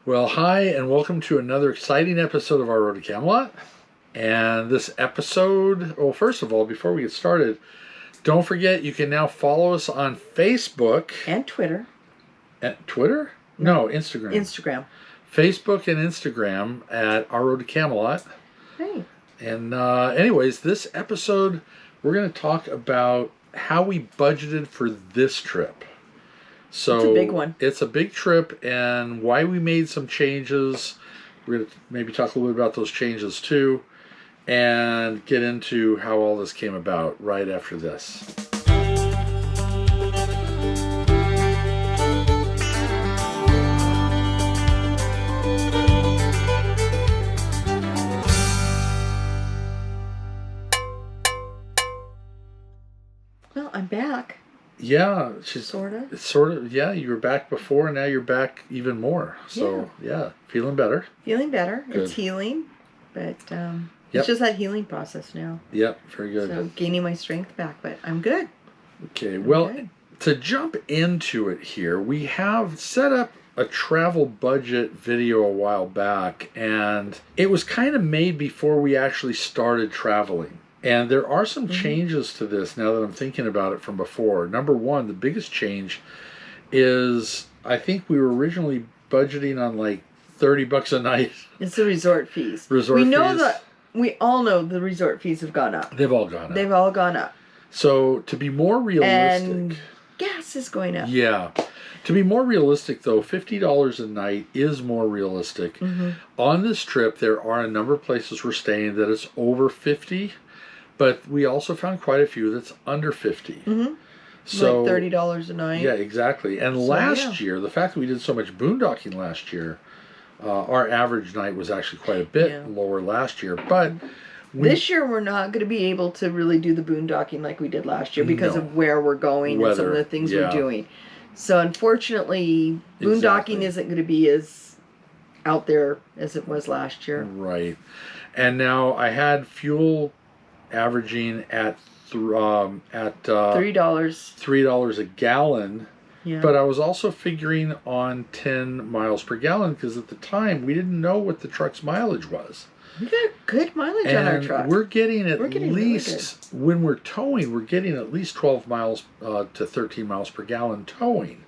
Well, hi, and welcome to another exciting episode of Our Road to Camelot. And this episode, well, first of all, before we get started, don't forget you can now follow us on Facebook. And Twitter. At Twitter? No, Instagram. Instagram. Facebook and Instagram at Our Road to Camelot. Hey. And anyways, this episode, we're going to talk about how we budgeted for this trip. So it's a big one. It's a big trip and why we made some changes. We're going to maybe talk a little bit about those changes too and get into how all this came about right after this. Well, I'm back. Yeah, she's sort of. Yeah, you were back before, and now you're back even more. So yeah, feeling better. Feeling better. Good. It's healing, but it's just that healing process now. Yep, very good. So gaining my strength back, but I'm good. Okay, to jump into it here, we have set up a travel budget video a while back, and it was kind of made before we actually started traveling. And there are some changes to this now that I'm thinking about it from before. Number one, the biggest change is I think we were originally budgeting on like $30 a night. It's the resort fees. We all know the resort fees have gone up. They've all gone up. They've all gone up. So to be more realistic, and gas is going up. Yeah. To be more realistic, though, $50 a night is more realistic. On this trip, there are a number of places we're staying that it's over 50. But we also found quite a few that's under 50. So like $30 a night. Yeah, exactly. And last year, the fact that we did so much boondocking last year, our average night was actually quite a bit lower last year. But this year we're not going to be able to really do the boondocking like we did last year because of where we're going and some of the things we're doing. So unfortunately, boondocking isn't going to be as out there as it was last year. Right. And now I had fuel averaging at $3 a gallon. Yeah. But I was also figuring on 10 miles per gallon because at the time we didn't know what the truck's mileage was. We got good mileage on our truck. We're getting least, really when we're towing, we're getting at least 12 miles to 13 miles per gallon towing.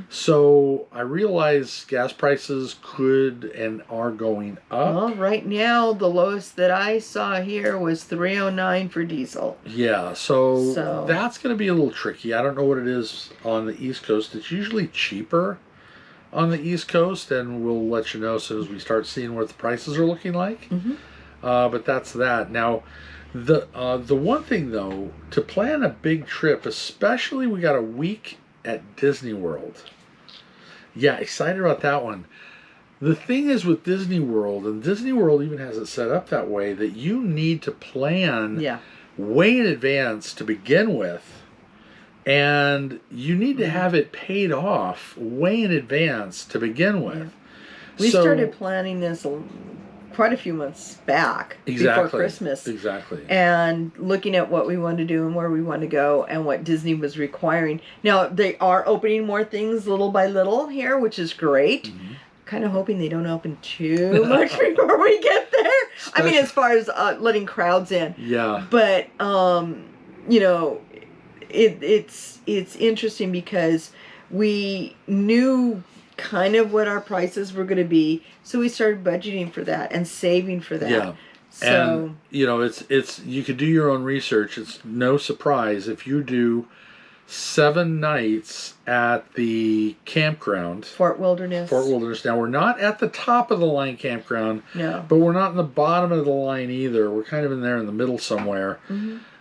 So I realize gas prices could and are going up. Well, right now the lowest that I saw here was $3.09 for diesel. Yeah, so that's going to be a little tricky. I don't know what it is on the East Coast. It's usually cheaper on the East Coast, and we'll let you know as soon as we start seeing what the prices are looking like. But that's that. Now, the one thing though, to plan a big trip, especially we got a week at Disney World. Yeah, excited about that one. The thing is with Disney World, and Disney World even has it set up that way, that you need to plan way in advance to begin with. And you need to have it paid off way in advance to begin with. We started planning this quite a few months back before Christmas. Exactly. And looking at what we wanted to do and where we wanted to go and what Disney was requiring. Now, they are opening more things little by little here, which is great. Kind of hoping they don't open too much before we get there. I mean, as far as letting crowds in. Yeah. But, you know, it's interesting because we knew kind of what our prices were going to be, so we started budgeting for that and saving for that. Yeah. So, and you know, it's you could do your own research. It's no surprise if you do 7 nights at the campground, Fort Wilderness. Now we're not at the top of the line campground, but we're not in the bottom of the line either. We're kind of in there in the middle somewhere.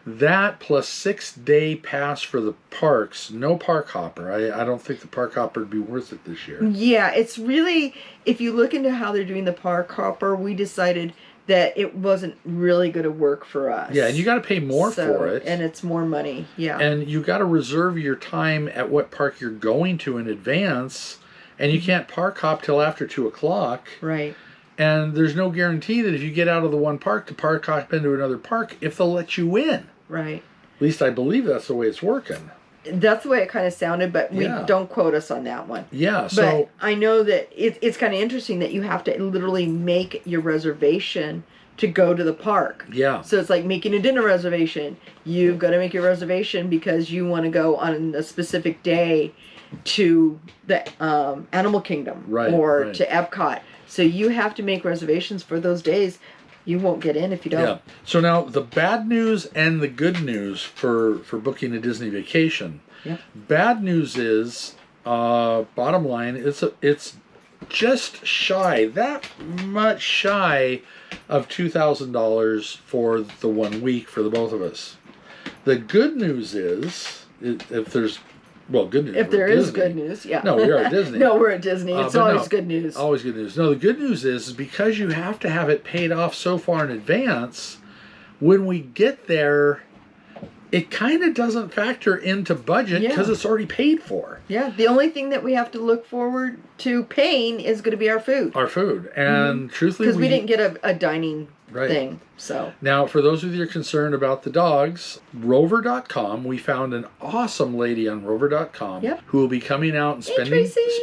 That plus 6-day pass for the parks, no park hopper. I don't think the park hopper would be worth it this year. Yeah, it's really, if you look into how they're doing the park hopper, we decided that it wasn't really going to work for us. Yeah, and you got to pay more for it. And it's more money, And you got to reserve your time at what park you're going to in advance, and you can't park hop till after 2 o'clock. Right. And there's no guarantee that if you get out of the one park to park hop into another park, if they'll let you in. Right. At least I believe that's the way it's working. That's the way it kind of sounded, but we don't quote us on that one. Yeah, but I know that it's kind of interesting that you have to literally make your reservation to go to the park. Yeah. So it's like making a dinner reservation. You've got to make your reservation because you want to go on a specific day to the Animal Kingdom or to Epcot. So you have to make reservations for those days. You won't get in if you don't. Yeah. So now the bad news and the good news for booking a Disney vacation. Yeah. Bad news is, bottom line, it's just shy, that much shy of $2,000 for the 1 week for the both of us. The good news is, if there's good news. If there is good news, yeah. No, we are at Disney. No, we're at Disney. It's always good news. Always good news. No, the good news is because you have to have it paid off so far in advance, when we get there, it kind of doesn't factor into budget because it's already paid for. Yeah, the only thing that we have to look forward to paying is going to be our food. Our food. And truthfully, because we didn't get a dining thing. So now, for those of you that are concerned about the dogs, Rover.com, we found an awesome lady on Rover.com who will be coming out and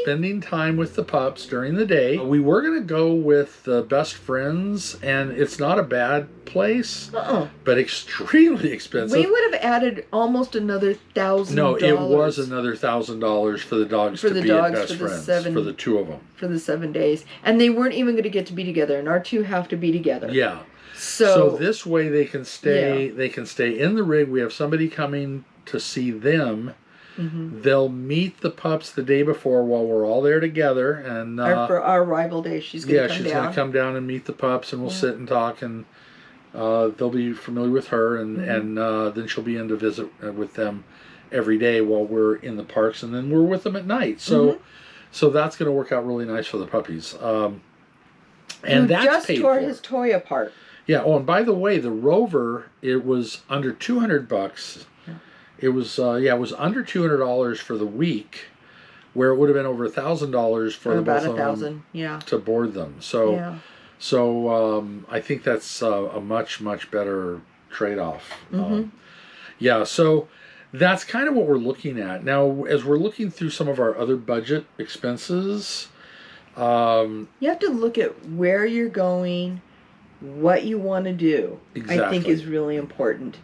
spending time with the pups during the day. We were going to go with the Best Friends, and it's not a bad place, but extremely expensive. We would have added almost another $1,000. No, it was another $1,000 for the dogs to be at Best Friends for the two of them for the 7 days, and they weren't even going to get to be together, and our two have to be together. Yeah. So this way they can stay. They can stay in the rig. We have somebody coming to see them. They'll meet the pups the day before while we're all there together. And for our arrival day, she's going to come down. She's going to come down and meet the pups, and we'll sit and talk, and they'll be familiar with her, and then she'll be in to visit with them every day while we're in the parks, and then we're with them at night. So that's going to work out really nice for the puppies. And that's just paid tore for. his toy apart. Yeah. Oh, and by the way, the Rover, it was under $200. It was it was under $200 for the week, where it would have been over $1,000 for the both of them to board them. So I think that's a much better trade-off. So that's kind of what we're looking at now as we're looking through some of our other budget expenses. You have to look at where you're going, what you want to do. Exactly. I think is really important.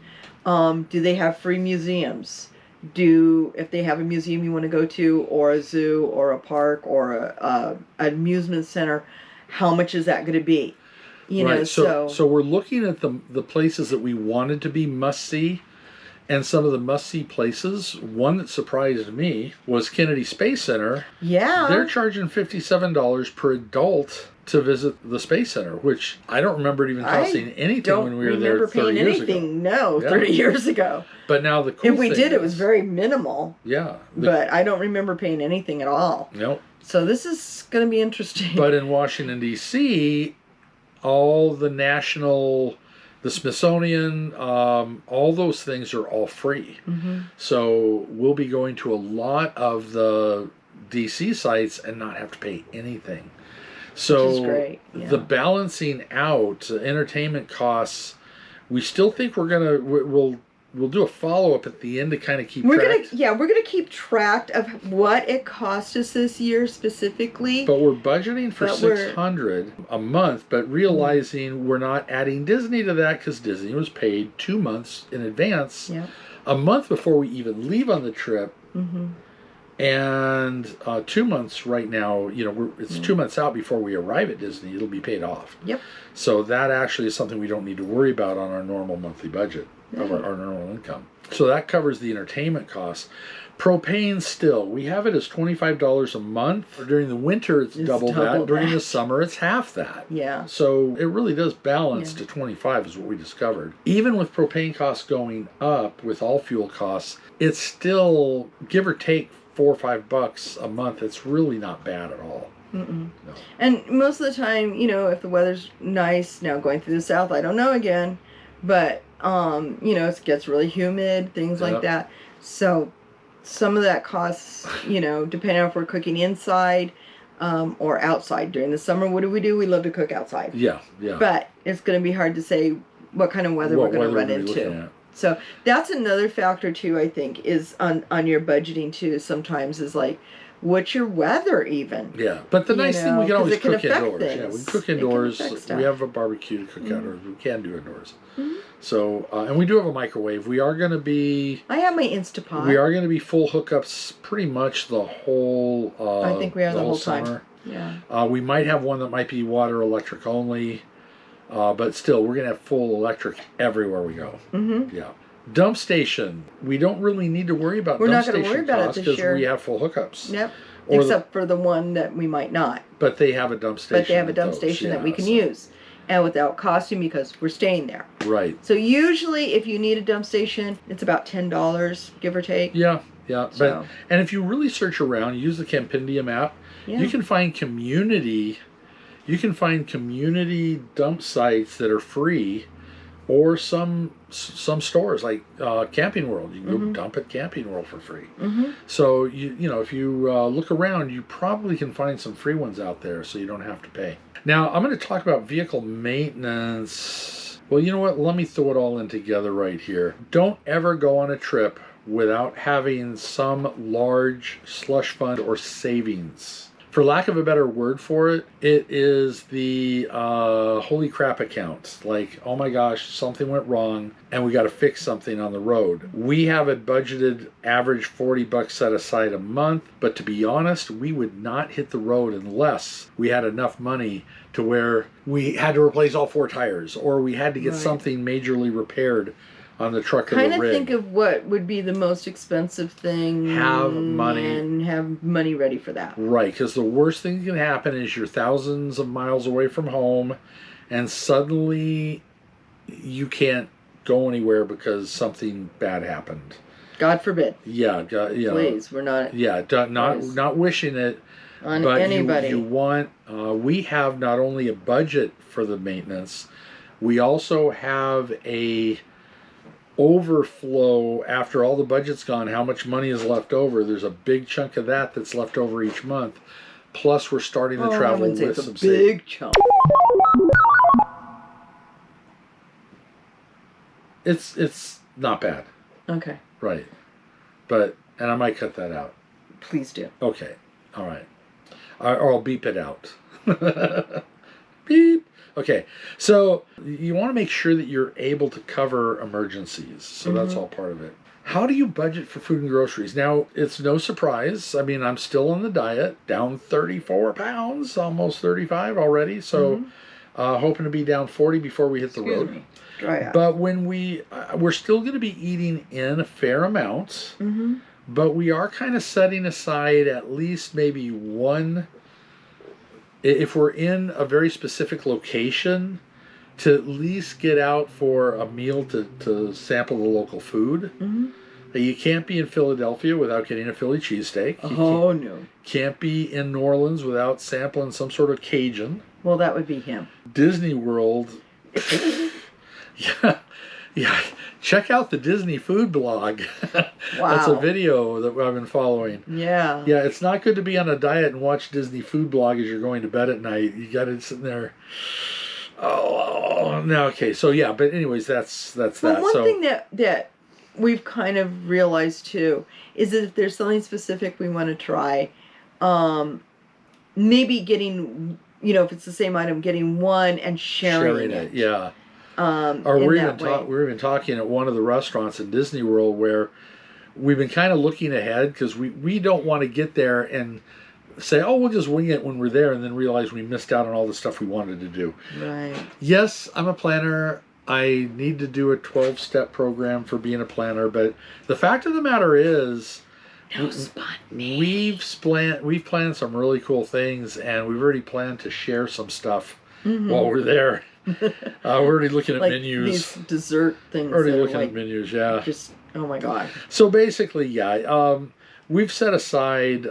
Do they have free museums? If they have a museum you want to go to, or a zoo, or a park, or an amusement center, how much is that going to be? You know, so we're looking at the places that we wanted to be must-see, and some of the must-see places. One that surprised me was Kennedy Space Center. Yeah. They're charging $57 per adult to visit the Space Center, which I don't remember it even costing anything when we were there 30 years ago. No, 30 years ago. But now the cool if we did, it was very minimal. Yeah. But I don't remember paying anything at all. Nope. So this is going to be interesting. But in Washington, D.C., all the the Smithsonian, all those things are all free. So we'll be going to a lot of the DC sites and not have to pay anything. So which is great. Yeah. The balancing out entertainment costs, we still think we'll do a follow-up at the end to kind of keep track. We're gonna keep track of what it cost us this year specifically. But we're budgeting for $600 a month, but realizing we're not adding Disney to that because Disney was paid 2 months in advance, a month before we even leave on the trip, and 2 months right now. It's 2 months out before we arrive at Disney. It'll be paid off. Yep. So that actually is something we don't need to worry about on our normal monthly budget. Of our normal income. So that covers the entertainment costs. Propane still, we have it as $25 a month. During the winter, it's double that. During the summer, it's half that. Yeah. So it really does balance to $25 is what we discovered. Even with propane costs going up with all fuel costs, it's still, give or take, $4 or $5 a month. It's really not bad at all. No. And most of the time, if the weather's nice, now going through the south, I don't know again, but it gets really humid, things like that. So some of that costs, depending on if we're cooking inside or outside. During the summer, what do? We love to cook outside. Yeah. But it's going to be hard to say what kind of weather we're going to run into. So that's another factor too, I think, is on your budgeting too. Sometimes is like, what's your weather even? Yeah, but the nice thing, we can always cook indoors. Things. Yeah, we can cook indoors. We have a barbecue to cook outdoors. We can do indoors. So, and we do have a microwave. We are going to be... I have my Instapot. We are going to be full hookups pretty much the whole I think we are the whole summer. Time. Yeah. We might have one that might be water electric only. But still, we're going to have full electric everywhere we go. Yeah. Dump station. We don't really need to worry about dump station costs. We're not going to worry about it this year. Because we have full hookups. Yep. Except for the one that we might not. But they have a dump station. But they have a dump station that we can use. And without costing because we're staying there. Right. So usually if you need a dump station, it's about $10, give or take. Yeah. So. And if you really search around, use the Campendium app, you can find community dump sites that are free, or some stores like Camping World. You can go dump at Camping World for free. So if you look around, you probably can find some free ones out there, so you don't have to pay. Now I'm going to talk about vehicle maintenance. Well, you know what? Let me throw it all in together right here. Don't ever go on a trip without having some large slush fund or savings. For lack of a better word for it, it is the holy crap account. Like, oh my gosh, something went wrong and we got to fix something on the road. We have a budgeted average $40 set aside a month, but to be honest, we would not hit the road unless we had enough money to where we had to replace all 4 tires, or we had to get something majorly repaired on the truck or the rig. Kind of think of what would be the most expensive thing. Have money. And have money ready for that. Right, because the worst thing that can happen is you're thousands of miles away from home and suddenly you can't go anywhere because something bad happened. God forbid. Yeah. Please, we're not... Yeah, not wishing it on but anybody. You want... we have not only a budget for the maintenance, we also have a overflow after all the budget's gone. How much money is left over? There's a big chunk of that that's left over each month. Plus, we're starting to travel with some big chunk. It's not bad. Okay. Right, and I might cut that out. Please do. Okay. All right. Or I'll beep it out. Beep. Okay, so you want to make sure that you're able to cover emergencies. So that's all part of it. How do you budget for food and groceries? Now, it's no surprise. I mean, I'm still on the diet, down 34 pounds, almost 35 already. So hoping to be down 40 before we hit the road. Me. Dry out. But when we're still going to be eating in a fair amount, but we are kind of setting aside at least maybe one... If we're in a very specific location, to at least get out for a meal to sample the local food. You can't be in Philadelphia without getting a Philly cheesesteak. Oh, no. Can't be in New Orleans without sampling some sort of Cajun. Well, that would be him. Disney World. Yeah. Check out the Disney food blog. Wow. That's a video that I've been following. Yeah. Yeah, it's not good to be on a diet and watch Disney food blog as you're going to bed at night. You got to sit there. Oh, no. Okay. So yeah, but anyways, that's that. One thing that we've kind of realized too is that if there's something specific we want to try, maybe getting, if it's the same item, getting one and sharing it. Yeah. Or we're even talking at one of the restaurants in Disney World where we've been kind of looking ahead because we don't want to get there and say, oh, we'll just wing it when we're there, and then realize we missed out on all the stuff we wanted to do. Right. Yes, I'm a planner. I need to do a 12-step program for being a planner, but the fact of the matter is, we've planned some really cool things, and we've already planned to share some stuff while we're there. We're already looking at menus. These dessert things. Already looking at menus, yeah. Just, oh my God. So basically, yeah, we've set aside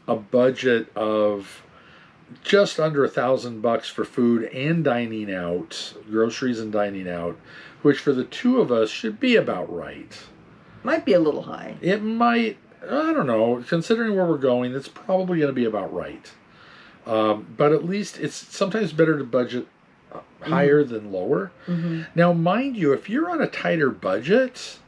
a budget of just under $1,000 for food and dining out, groceries and dining out, which for the two of us should be about right. Might be a little high. It might, I don't know, considering where we're going, it's probably going to be about right. But at least it's sometimes better to budget higher than lower. Now, mind you, if you're on a tighter budget,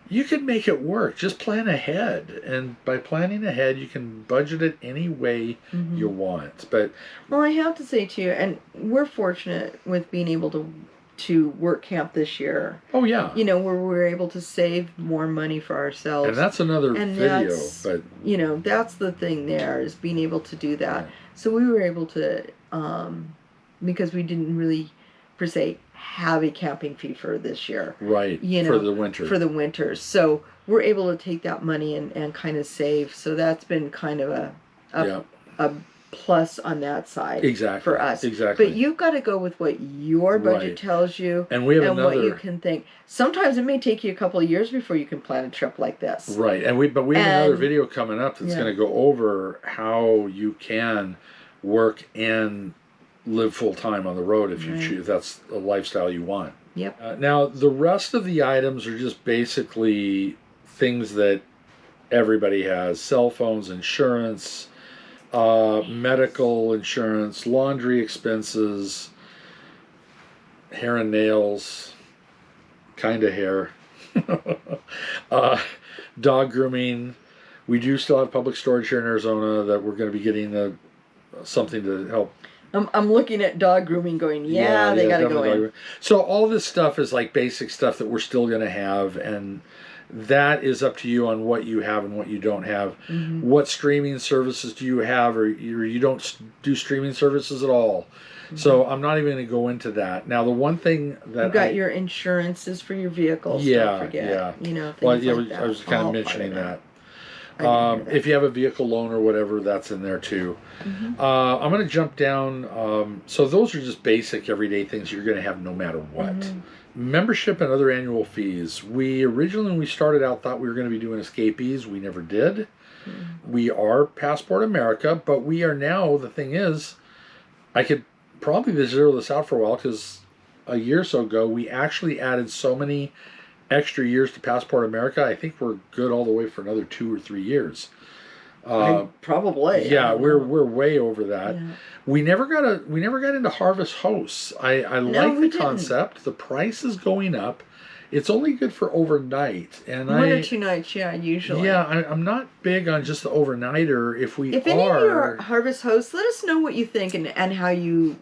you can make it work. Just plan ahead. And by planning ahead, you can budget it any way you want. But well, I have to say too, and we're fortunate with being able to work camp this year. Oh yeah. You know, where we're able to save more money for ourselves. And that's another video. But you know, that's the thing there, is being able to do that. Yeah. So we were able to, because we didn't really, per se, have a camping fee for this year. Right. You know, for the winter. For the winters. So we're able to take that money and kind of save. So that's been kind of a plus on that side. Exactly. For us. Exactly. But you've got to go with what your budget tells you. And we have what you can think. Sometimes it may take you a couple of years before you can plan a trip like this. Right. And we have another video coming up that's going to go over how you can work and live full time on the road if you choose. That's a lifestyle you want. Yep. Now, the rest of the items are just basically things that everybody has: cell phones, insurance, medical insurance, laundry expenses, hair and nails, kind of hair, dog grooming. We do still have public storage here in Arizona that we're going to be getting something to help. I'm looking at dog grooming going, they got to go in. So all this stuff is like basic stuff that we're still going to have, and that is up to you on what you have and what you don't have. What streaming services do you have, or you don't do streaming services at all? So I'm not even going to go into that. Now, the one thing that you've got your insurances for your vehicles. Don't forget. You know, things like that. I was kind of mentioning that. If you have a vehicle loan or whatever, that's in there too. I'm going to jump down. So those are just basic everyday things you're going to have no matter what. Membership and other annual fees. We originally, when we started out, thought we were going to be doing escapees. We never did. We are Passport America, but we are now, the thing is, I could probably zero this out for a while, because a year or so ago, we actually added so many extra years to Passport America. I think we're good all the way for another 2 or 3 years. Probably. Yeah, we're way over that. Yeah. We never got into Harvest Hosts. I like the concept. The price is going up. It's only good for overnight, and 1 or 2 nights. Yeah, usually. Yeah, I'm not big on just the overnighter. If any of you are Harvest Hosts, let us know what you think and how you.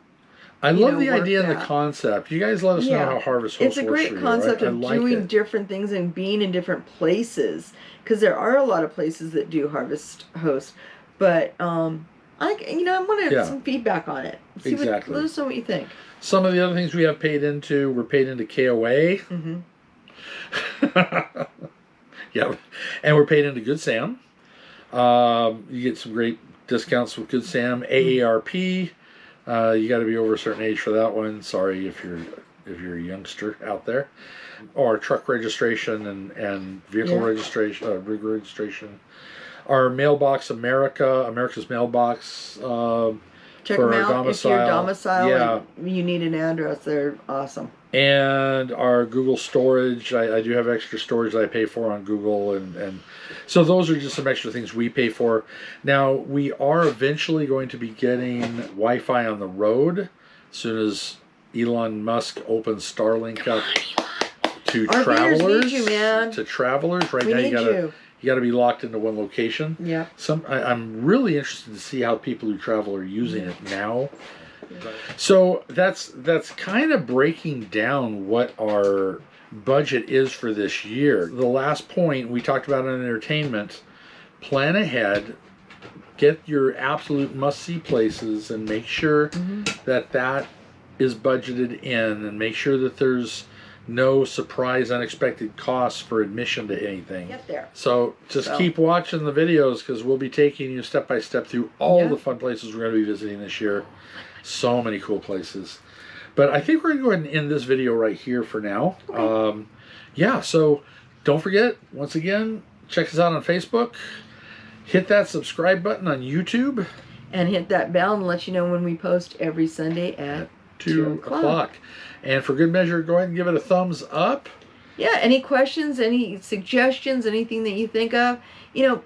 I love the idea and the concept. You guys let us know how Harvest Hosts works. It's a great concept of doing different things and being in different places, because there are a lot of places that do Harvest Hosts. But I want to have some feedback on it. Let us know what you think. Some of the other things we have paid into, we're paid into KOA. Yeah, and we're paid into Good Sam. You get some great discounts with Good Sam. AARP. You got to be over a certain age for that one. Sorry if you're a youngster out there. Or truck registration and vehicle registration, rig registration. Our Mailbox America's Mailbox. Check them out if you're domiciled and you need an address. They're awesome. And our Google storage. I do have extra storage that I pay for on Google, and so those are just some extra things we pay for. Now, we are eventually going to be getting Wi-Fi on the road as soon as Elon Musk opens Starlink up to travelers. Need you, man. To travelers. Right now, you got to be locked into one location. Yeah. I'm really interested to see how people who travel are using it now. So that's kind of breaking down what our budget is for this year. The last point we talked about on entertainment: plan ahead, get your absolute must-see places, and make sure that is budgeted in, and make sure that there's no surprise, unexpected costs for admission to anything. Get there. So just keep watching the videos, because we'll be taking you step by step through all the fun places we're going to be visiting this year. So many cool places. But I think we're going to go ahead and end this video right here for now. Okay. So don't forget, once again, check us out on Facebook. Hit that subscribe button on YouTube. And hit that bell and let you know when we post every Sunday at 2 o'clock. And for good measure, go ahead and give it a thumbs up. Yeah, any questions, any suggestions, anything that you think of,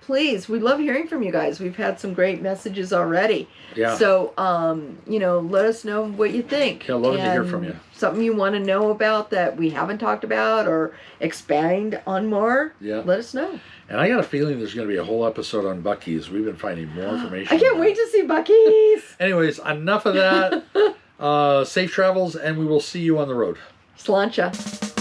please, we love hearing from you guys. We've had some great messages already. Yeah. So, let us know what you think. Yeah, love to hear from you. Something you want to know about that we haven't talked about or expand on more, let us know. And I got a feeling there's going to be a whole episode on Buc-ee's. We've been finding more information. I can't wait to see Buc-ee's. Anyways, enough of that. Safe travels, and we will see you on the road. Sláinte.